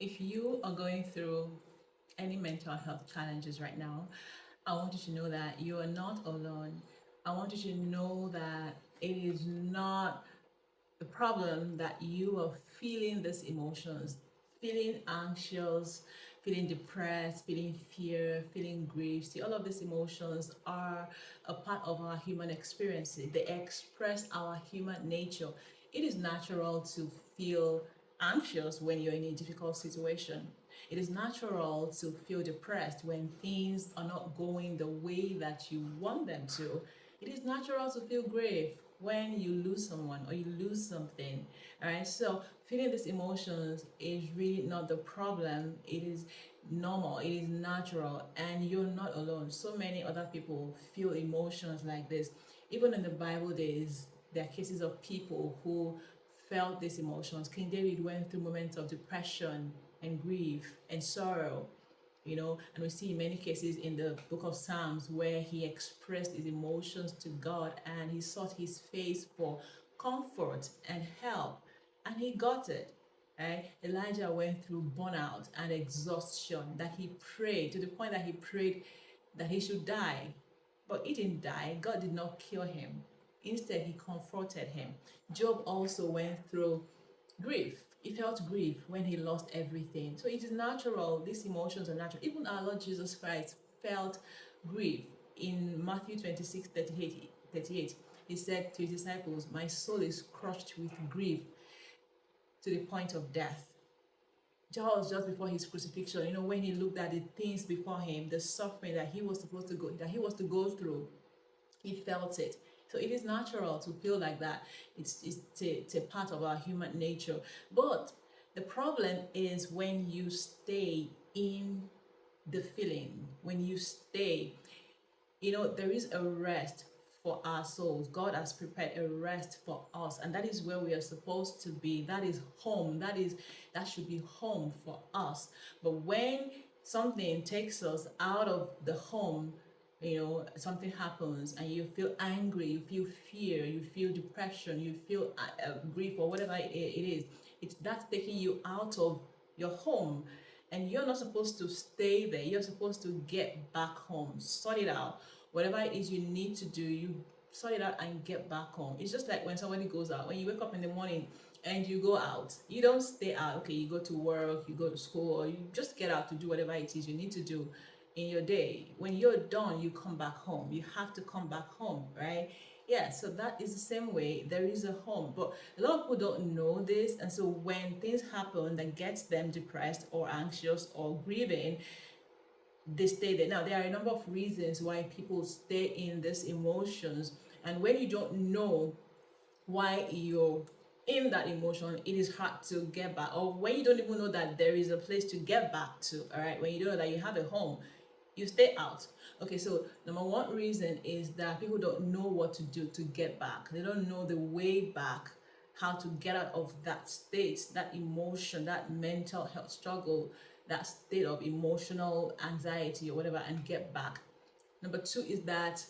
If you are going through any mental health challenges right now, I want you to know that you are not alone. I want you to know that it is not the problem that you are feeling these emotions, feeling anxious, feeling depressed, feeling fear, feeling grief. See, all of these emotions are a part of our human experiences. They express our human nature. It is natural to feel anxious when you're in a difficult situation. It is natural to feel depressed when things are not going the way that you want them to. It is natural to feel grief when you lose someone or you lose something. All right, so feeling these emotions is really not the problem. It is normal, it is natural, and you're not alone. So many other people feel emotions like this. Even in the Bible days, there are cases of people who felt these emotions. King David went through moments of depression and grief and sorrow, and we see in many cases in the book of Psalms where he expressed his emotions to God and he sought his face for comfort and help, and he got it. Right? Elijah went through burnout and exhaustion, that he prayed to the point that he prayed that he should die, but he didn't die. God did not kill him. Instead, he comforted him. Job also went through grief. He felt grief when he lost everything. So it is natural. These emotions are natural. Even our Lord Jesus Christ felt grief. In Matthew 26:38, he said to his disciples, "My soul is crushed with grief to the point of death." Just before his crucifixion, when he looked at the things before him, the suffering that he was supposed to go, that he was to go through, he felt it. So it is natural to feel like that. It's a part of our human nature. But the problem is when you stay in the feeling, when you stay, there is a rest for our souls. God has prepared a rest for us, and that is where we are supposed to be. That is home. That should be home for us. But when something takes us out of the home, something happens and you feel angry, you feel fear, you feel depression, you feel grief, or whatever it is, that's taking you out of your home, and you're not supposed to stay there. You're supposed to get back home, sort it out. Whatever it is you need to do, you sort it out and get back home. It's just like when somebody goes out. When you wake up in the morning and you go out, you don't stay out. Okay, you go to work, you go to school, or you just get out to do whatever it is you need to do in your day. When you're done, you come back home. You have to come back home, right? Yeah, so that is the same way. There is a home, but a lot of people don't know this, and so when things happen that gets them depressed or anxious or grieving, they stay there. Now, there are a number of reasons why people stay in these emotions, and when you don't know why you're in that emotion, it is hard to get back. Or when you don't even know that there is a place to get back to, all right, when you don't know that you have a home, you stay out. Okay, so number one reason is that people don't know what to do to get back. They don't know the way back, how to get out of that state, that emotion, that mental health struggle, that state of emotional anxiety or whatever, and get back. Number two is that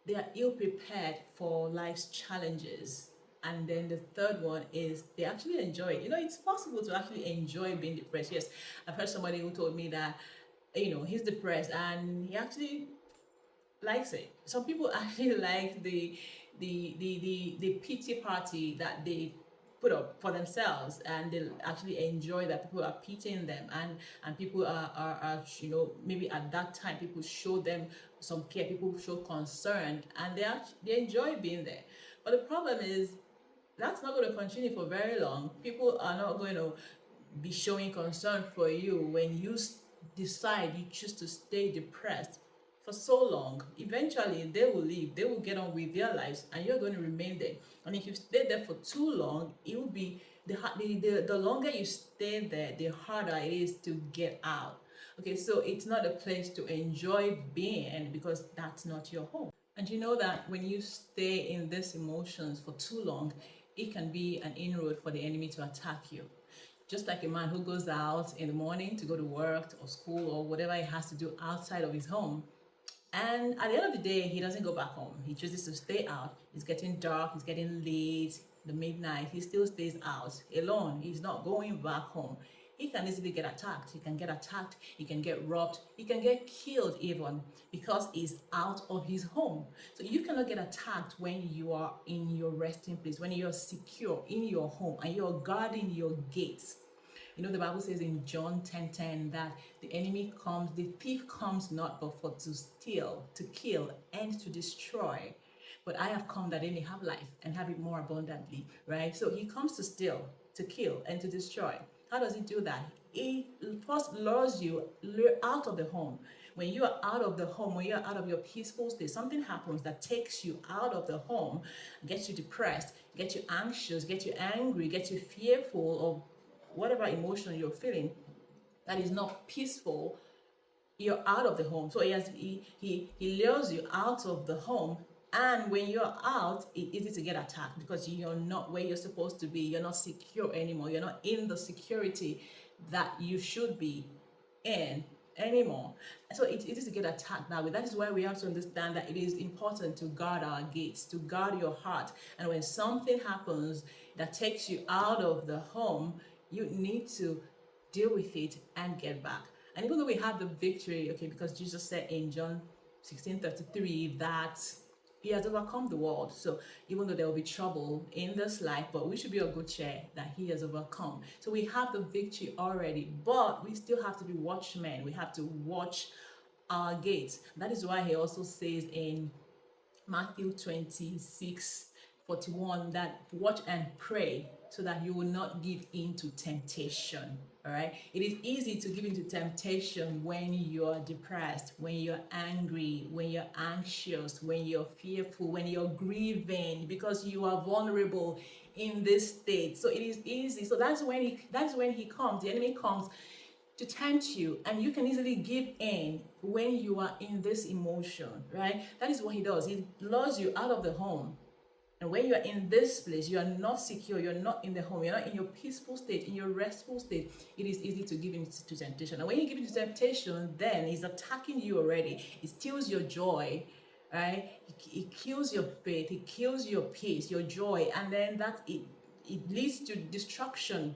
they are ill prepared for life's challenges. And then the third one is they actually enjoy it. It's possible to actually enjoy being depressed. Yes, I've heard somebody who told me that, he's depressed and he actually likes it. Some people actually like the pity party that they put up for themselves, and they actually enjoy that people are pitying them, and people are maybe at that time people show them some care, people show concern, and they enjoy being there. But the problem is that's not going to continue for very long. People are not going to be showing concern for you when you decide you choose to stay depressed for so long. Eventually they will leave, they will get on with their lives, and you're going to remain there. And if you stay there for too long, it will be the longer you stay there, the harder it is to get out. Okay, so it's not a place to enjoy being, because that's not your home. And you know that when you stay in these emotions for too long, it can be an inroad for the enemy to attack you. Just like a man who goes out in the morning to go to work or school or whatever he has to do outside of his home, and at the end of the day, he doesn't go back home. He chooses to stay out. It's getting dark, it's getting late, the midnight. He still stays out alone. He's not going back home. he can easily get attacked. He can get attacked, he can get robbed, he can get killed even because he's out of his home. So you cannot get attacked when you are in your resting place, when you're secure in your home and you're guarding your gates. You know, the Bible says in John 10:10 that the enemy comes, the thief comes not but for to steal, to kill, and to destroy. But I have come that they may have life and have it more abundantly, right? So he comes to steal, to kill, and to destroy. How does he do that? He first lures you out of the home. When you are out of the home, when you're out of your peaceful state, something happens that takes you out of the home, gets you depressed, gets you anxious, gets you angry, gets you fearful of whatever emotion you're feeling that is not peaceful. You're out of the home. So he lures you out of the home. And when you're out, it's easy to get attacked because you're not where you're supposed to be. You're not secure anymore. You're not in the security that you should be in anymore. So it's easy to get attacked that way. That is why we have to understand that it is important to guard our gates, to guard your heart. And when something happens that takes you out of the home, you need to deal with it and get back. And even though we have the victory, okay, because Jesus said in John 16:33 that he has overcome the world. So even though there will be trouble in this life, but we should be of good cheer that he has overcome. So we have the victory already, but we still have to be watchmen. We have to watch our gates. That is why he also says in Matthew 26:41 that watch and pray so that you will not give in to temptation. All right. It is easy to give into temptation when you're depressed, when you're angry, when you're anxious, when you're fearful, when you're grieving, because you are vulnerable in this state. So it is easy. So that's when he comes. The enemy comes to tempt you, and you can easily give in when you are in this emotion, right? That is what he does. He lures you out of the home. And when you are in this place, you are not secure, you're not in the home, you're not in your peaceful state, in your restful state, it is easy to give in to temptation. And when you give in to temptation, then he's attacking you already. It steals your joy, right? It kills your faith, it kills your peace, your joy, and then it leads to destruction.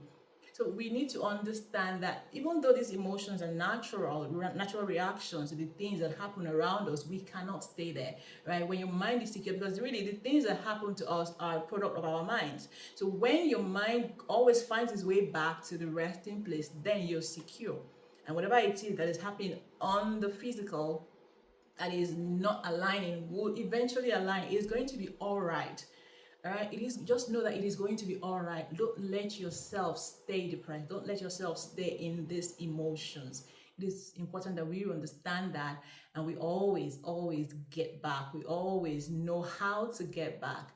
So we need to understand that even though these emotions are natural reactions to the things that happen around us, we cannot stay there, right? When your mind is secure, because really the things that happen to us are a product of our minds. So when your mind always finds its way back to the resting place, then you're secure. And whatever it is that is happening on the physical that is not aligning will eventually align. It's going to be all right. All right, it is, just know that it is going to be all right. Don't let yourself stay depressed. Don't let yourself stay in these emotions. It is important that we understand that, and we always get back. We always know how to get back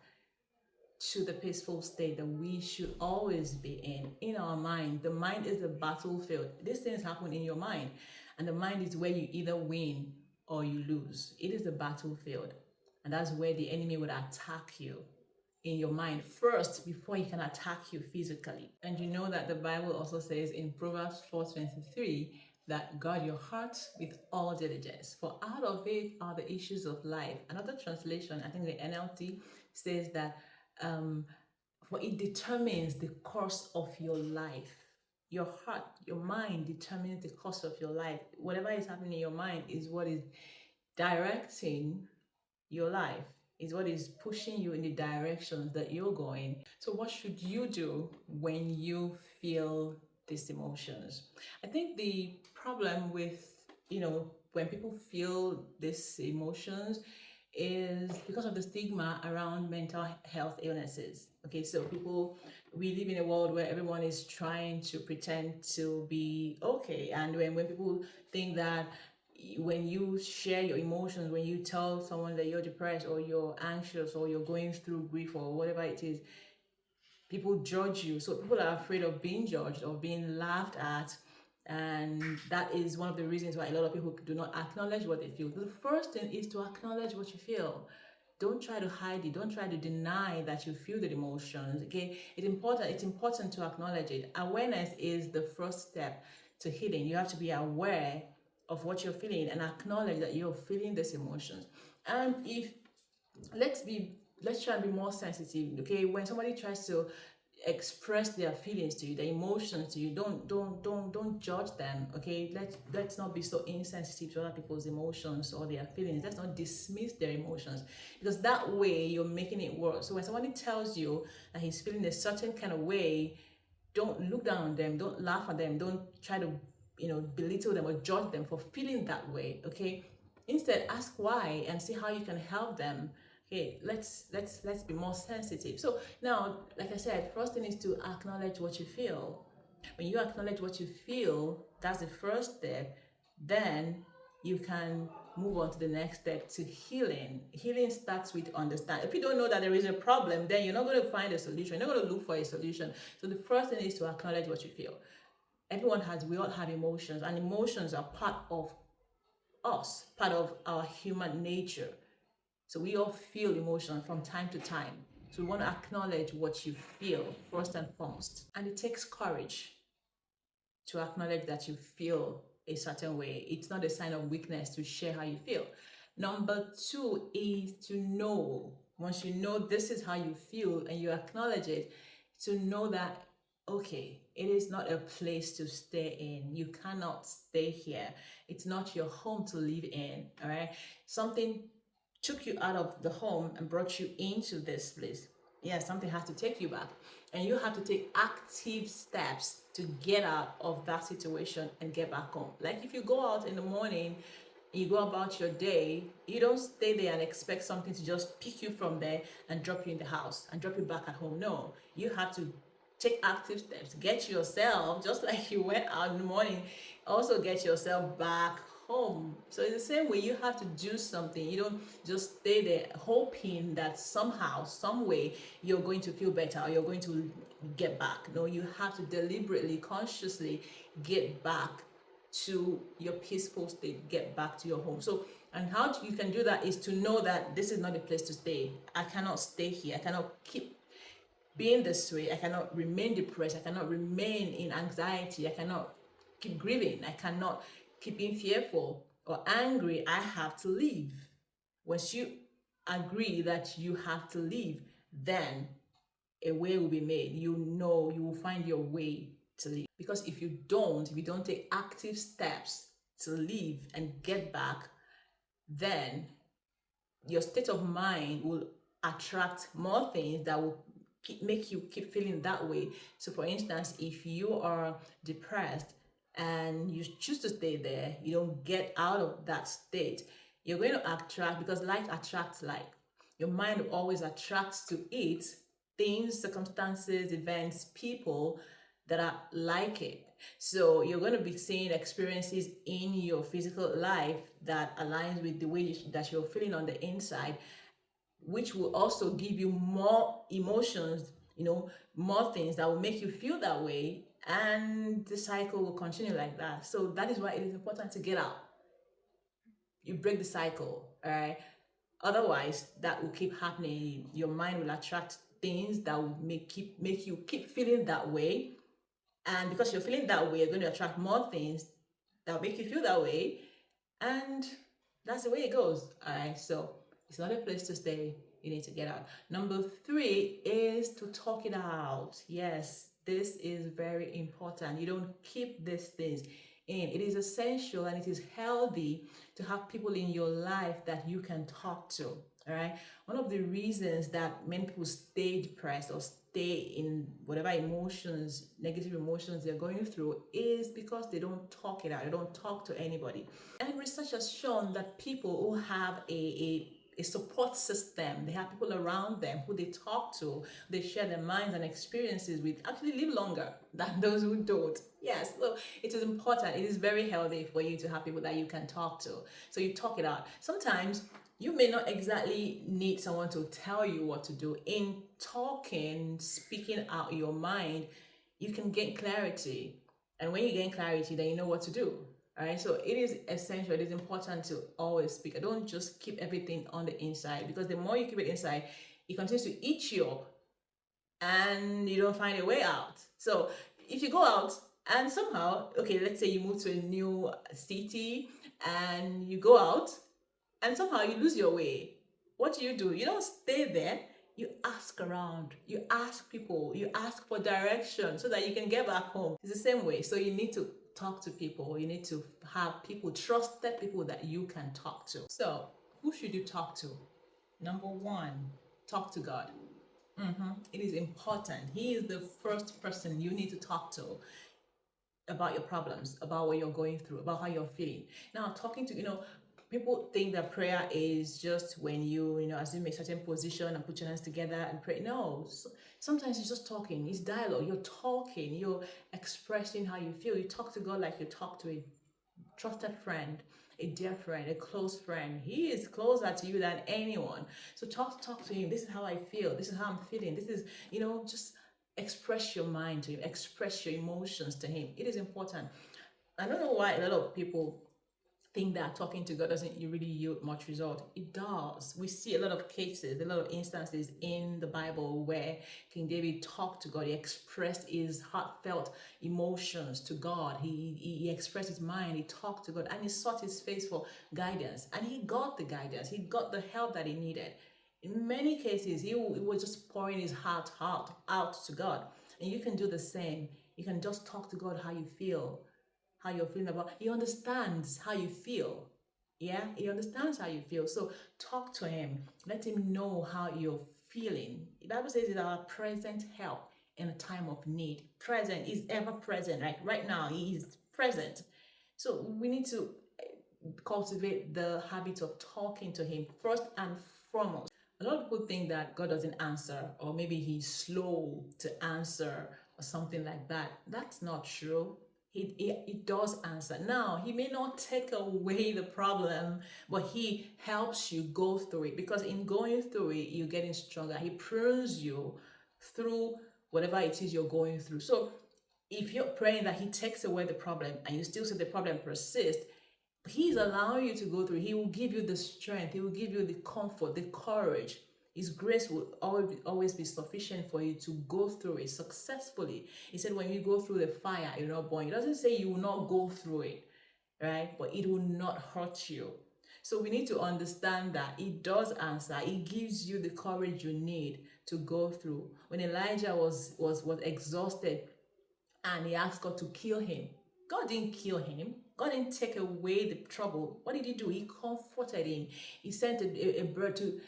to the peaceful state that we should always be in our mind. The mind is the battlefield. These things happen in your mind, and the mind is where you either win or you lose. It is the battlefield, and that's where the enemy would attack you in your mind first before he can attack you physically. And you know that the Bible also says in Proverbs 4:23 that guard your heart with all diligence, for out of it are the issues of life. Another translation, I think the NLT, says that for it determines the course of your life. Your heart, your mind determines the course of your life. Whatever is happening in your mind is what is directing your life, is what is pushing you in the directions that you're going. So what should you do when you feel these emotions? I think the problem with, when people feel these emotions is because of the stigma around mental health illnesses. Okay, so we live in a world where everyone is trying to pretend to be okay. And when people think that when you share your emotions, when you tell someone that you're depressed or you're anxious or you're going through grief or whatever it is, people judge you. So people are afraid of being judged or being laughed at. And that is one of the reasons why a lot of people do not acknowledge what they feel. The first thing is to acknowledge what you feel. Don't try to hide it. Don't try to deny that you feel the emotions. Okay, it's important to acknowledge it. Awareness is the first step to healing. You have to be aware of what you're feeling and acknowledge that you're feeling these emotions. And if let's try and be more sensitive. Okay, when somebody tries to express their feelings to you, their emotions to you. Don't judge them. Okay, let's not be so insensitive to other people's emotions or their feelings. Let's not dismiss their emotions, because that way you're making it worse. So when somebody tells you that he's feeling a certain kind of way, don't look down on them, don't laugh at them, don't try to belittle them or judge them for feeling that way. Okay, instead ask why and see how you can help them. Okay, let's be more sensitive. So now, like I said, first thing is to acknowledge what you feel. When you acknowledge what you feel, that's the first step. Then you can move on to the next step, to healing. Healing starts with understand. If you don't know that there is a problem, then you're not going to find a solution. You're not going to look for a solution. So the first thing is to acknowledge what you feel. We all have emotions, and emotions are part of us, part of our human nature. So we all feel emotion from time to time. So we want to acknowledge what you feel first and foremost. And it takes courage to acknowledge that you feel a certain way. It's not a sign of weakness to share how you feel. Number two is to know. Once you know this is how you feel and you acknowledge it, to know that, okay, it is not a place to stay in. You cannot stay here. It's not your home to live in. All right. Something took you out of the home and brought you into this place. Yeah, something has to take you back. And you have to take active steps to get out of that situation and get back home. Like if you go out in the morning, you go about your day, you don't stay there and expect something to just pick you from there and drop you in the house and drop you back at home. No, you have to take active steps, get yourself, just like you went out in the morning, also get yourself back home. So in the same way, you have to do something. You don't just stay there hoping that somehow, some way, you're going to feel better or you're going to get back. No, you have to deliberately, consciously get back to your peaceful state, get back to your home. So, and how you can do that is to know that this is not a place to stay. I cannot stay here. I cannot keep being this way. I cannot remain depressed. I cannot remain in anxiety. I cannot keep grieving. I cannot keep being fearful or angry. I have to leave. Once you agree that you have to leave, then a way will be made. You know, you will find your way to leave. Because if you don't take active steps to leave and get back, then your state of mind will attract more things that will make you keep feeling that way. So for instance, if you are depressed and you choose to stay there, you don't get out of that state, you're going to attract, because like attracts like. Your mind always attracts to it things, circumstances, events, people that are like it. So you're going to be seeing experiences in your physical life that aligns with the way that you're feeling on the inside, which will also give you more emotions, more things that will make you feel that way, and the cycle will continue like that. So that is why it is important to get out. You break the cycle, all right? Otherwise, that will keep happening. Your mind will attract things that will make you keep feeling that way. And because you're feeling that way, you're going to attract more things that will make you feel that way. And that's the way it goes. All right. So it's not a place to stay. You need to get out. Number three is to talk it out. Yes, this is very important. You don't keep these things in. It is essential and it is healthy to have people in your life that you can talk to. All right. One of the reasons that many people stay depressed or stay in whatever emotions, negative emotions they're going through, is because they don't talk it out. They don't talk to anybody. And research has shown that people who have a support system, they have people around them who they talk to, they share their minds and experiences with, actually live longer than those who don't. Yes, so it is important. It is very healthy for you to have people that you can talk to. So you talk it out. Sometimes you may not exactly need someone to tell you what to do. In talking, speaking out your mind, you can gain clarity. And when you gain clarity, then you know what to do. All right, so it is essential, it is important to always speak. I don't just keep everything on the inside, because the more you keep it inside, it continues to eat you up and you don't find a way out. So if you go out and somehow, okay, let's say you move to a new city and you go out and somehow you lose your way, what do? You don't stay there. You ask around, you ask people, you ask for direction so that you can get back home. It's the same way. So you need to talk to people. You need to have people, trusted people that you can talk to. So who should you talk to? Number one, talk to God. It is important. He is the first person you need to talk to about your problems, about what you're going through, about how you're feeling. Now, talking to, people think that prayer is just when you assume a certain position and put your hands together and pray. No, sometimes it's just talking, it's dialogue. You're talking, you're expressing how you feel. You talk to God like you talk to a trusted friend, a dear friend, a close friend. He is closer to you than anyone. So talk to him. This is how I feel. This is how I'm feeling. This is, just express your mind to him, express your emotions to him. It is important. I don't know why a lot of people think that talking to God doesn't really yield much result. It does. We see a lot of cases, a lot of instances in the Bible where King David talked to God. He expressed his heartfelt emotions to God. He expressed his mind. He talked to God and he sought his face for guidance. And he got the guidance. He got the help that he needed. In many cases, he was just pouring his heart out to God. And you can do the same. You can just talk to God how you feel, how you're feeling about. He understands how you feel. Yeah, he understands how you feel. So talk to him. Let him know how you're feeling. The Bible says it's our present help in a time of need. Present is ever present. Right now, he is present. So we need to cultivate the habit of talking to him first and foremost. A lot of people think that God doesn't answer, or maybe he's slow to answer, or something like that. That's not true. He does answer. Now, he may not take away the problem, but he helps you go through it, because in going through it, you're getting stronger. He prunes you through whatever it is you're going through. So if you're praying that he takes away the problem and you still see the problem persist, he's allowing you to go through. He will give you the strength. He will give you the comfort, the courage. His grace will always be sufficient for you to go through it successfully. He said, when you go through the fire, you're not born. It doesn't say you will not go through it, right? But it will not hurt you. So we need to understand that it does answer. It gives you the courage you need to go through. When Elijah was exhausted and he asked God to kill him, God didn't kill him. God didn't take away the trouble. What did he do? He comforted him. He sent a bird to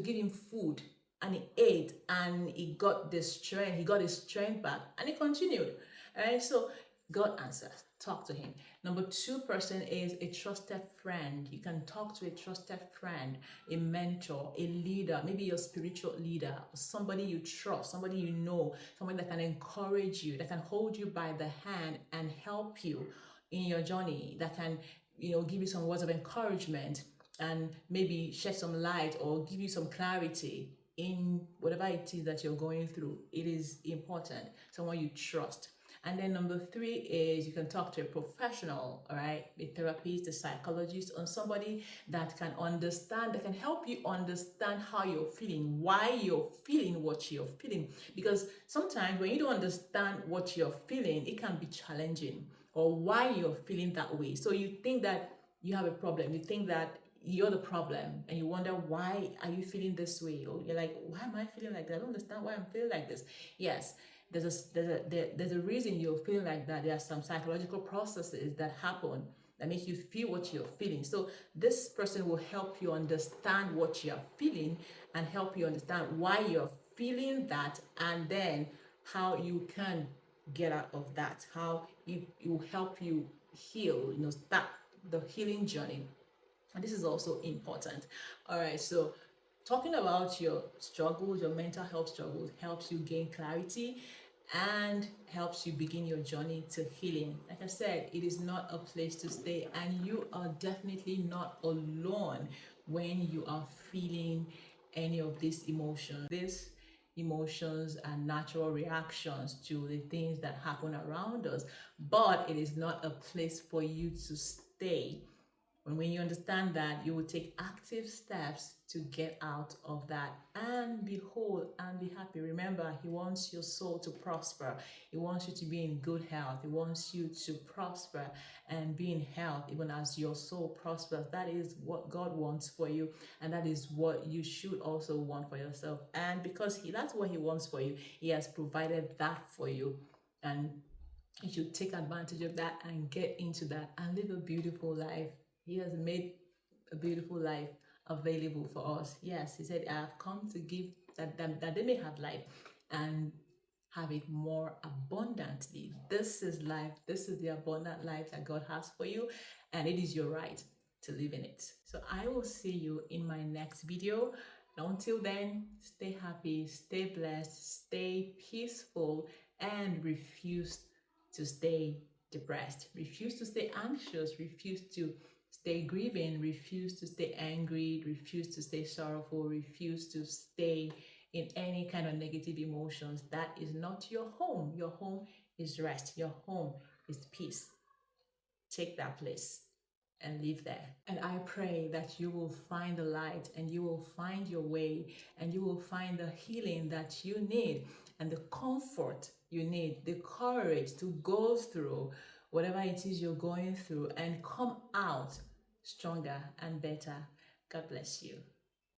give him food, and he ate, and he got the strength. He got his strength back, and he continued. All right, so God answers. Talk to him. Number two person is a trusted friend. You can talk to a trusted friend, a mentor, a leader, maybe your spiritual leader, somebody you trust, somebody you know, somebody that can encourage you, that can hold you by the hand and help you in your journey, that can, give you some words of encouragement and maybe shed some light or give you some clarity in whatever it is that you're going through. It is important. Someone you trust. And then number three is you can talk to a professional, all right, a therapist, a psychologist, or somebody that can understand, that can help you understand how you're feeling, why you're feeling what you're feeling. Because sometimes when you don't understand what you're feeling, it can be challenging, or why you're feeling that way. So you think that you have a problem, you think that you're the problem, and you wonder, why are you feeling this way? Or you're like, why am I feeling like that? I don't understand why I'm feeling like this. Yes, there's a reason you're feeling like that. There are some psychological processes that happen that make you feel what you're feeling. So this person will help you understand what you're feeling and help you understand why you're feeling that, and then how you can get out of that, how it will help you heal, start the healing journey. And this is also important. All right, so talking about your struggles, your mental health struggles, helps you gain clarity and helps you begin your journey to healing. Like I said, it is not a place to stay, and you are definitely not alone when you are feeling any of these emotions. These emotions are natural reactions to the things that happen around us, but it is not a place for you to stay. When you understand that, you will take active steps to get out of that and be whole and be happy. Remember, he wants your soul to prosper. He wants you to be in good health. He wants you to prosper and be in health, even as your soul prospers. That is what God wants for you, and that is what you should also want for yourself. And because that's what he wants for you, he has provided that for you. And you should take advantage of that and get into that and live a beautiful life. He has made a beautiful life available for us. Yes, he said, I have come to give that they may have life and have it more abundantly. This is life. This is the abundant life that God has for you, and it is your right to live in it. So I will see you in my next video. Until then, stay happy, stay blessed, stay peaceful, and refuse to stay depressed. Refuse to stay anxious. Refuse to stay grieving. Refuse to stay angry. Refuse to stay sorrowful. Refuse to stay in any kind of negative emotions. That is not your home. Your home is rest. Your home is peace. Take that place and live there. And I pray that you will find the light and you will find your way and you will find the healing that you need and the comfort you need, the courage to go through whatever it is you're going through and come out stronger and better. God bless you.